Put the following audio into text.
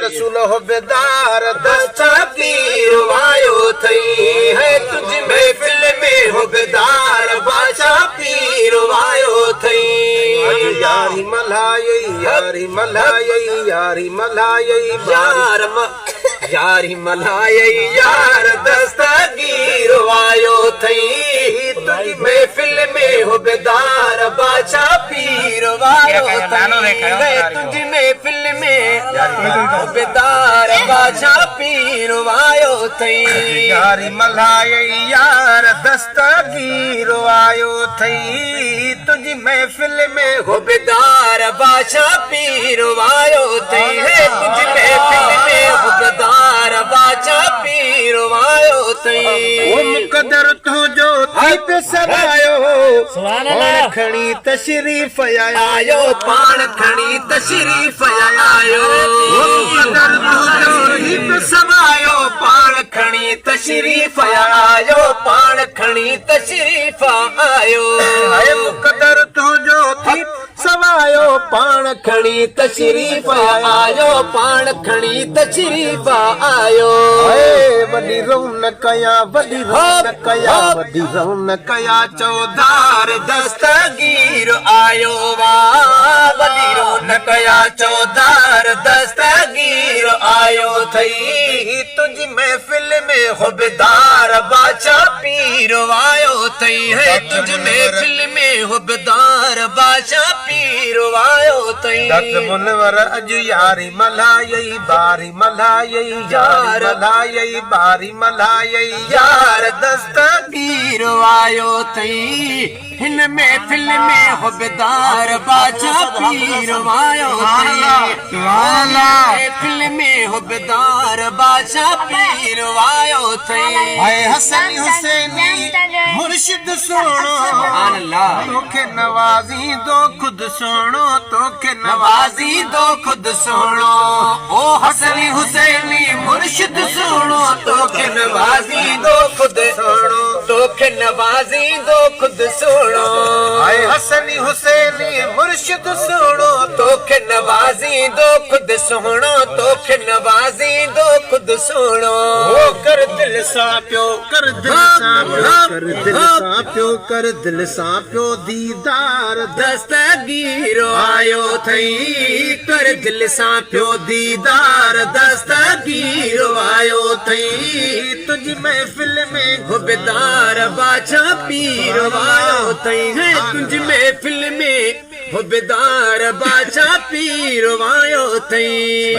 रसूल हो बेदार दस्तगीर वायो थई है तुझ महफिल में हो बेदार बादशाह पीर वायो थई यारी मलाये यारी मलाये यारी मलाये यारी मलाये यार दस्तगीर वायो थई तुझ महफिल में हो बेदार बादशाह पीर वायो थई तुझ महफिल में हो बेदार बादशाह पीर वायो थई यारी मलाये यार दस्तगीर वायो थई तुझ महफिल में हो बेदार बादशाह पीर वायो थई है तुझ महफिल में हो बेदार बादशाह पीर वायो थई ओ मुकद्दर तो जो थी पे सवायो पाण खणी तशरीफ आयो पाण खणी तशरीफ आयो ओ मुकद्दर तो जो थी पे सवायो पाण खणी तशरीफ आयो पाण खणी तशरीफ आयो ए मुकद्दर तो जो थी सवायो पाण खणी तशरीफ आयो पाण खणी तशरीफ आयो वॾी रौनक या वॾी रौनक या वॾी रौनक या चौधार दस्तगीर आयो वाह वॾी रौनक या चौधार दस्तगीर आयो थई तुझ महफिल में हो बेदार बादशाह पीर वायो थई है तुझ महफिल में हो बेदार बादशाह पीर वायो थई डॉक्टर मुनवर अज यारी मलाये बारी मलाये यार मलाये बारी मलाये यार दस्तगीर वायो थई हिन महफिल में हो बेदार बादशाह पीर वायो थई महफिल में हो बेदार बादशाह पीर वायो थई हाय हसन हुसैनी मुर्शिद सुनो अल्लाह तोखे नवाजी दो खुद सुनो तोखे नवाजी दो खुद सुनो ओ हसन हुसैनी मुर्शिद सुनो तोखे नवाजी दो खुद सुनो तोखे नवाजी दो खुद सुनो हाय हसन हुसैनी मुर्शिद सुनो तोखे नवाजी दो खुद सुनो तोखे नवाजी दो खुद सुनो ओ कर दिल सा प्यो कर दिल सा प्यो कर दिल सा प्यो कर दिल सा प्यो दीदार दस्तगीर आयो थई कर दिल सा प्यो दीदार दस्तगीर आयो थई तुझ महफिल में हो बेदार बादशाह पीर वायो थई है तुझ महफिल में हो बेदार बादशाह पीर वायो थई।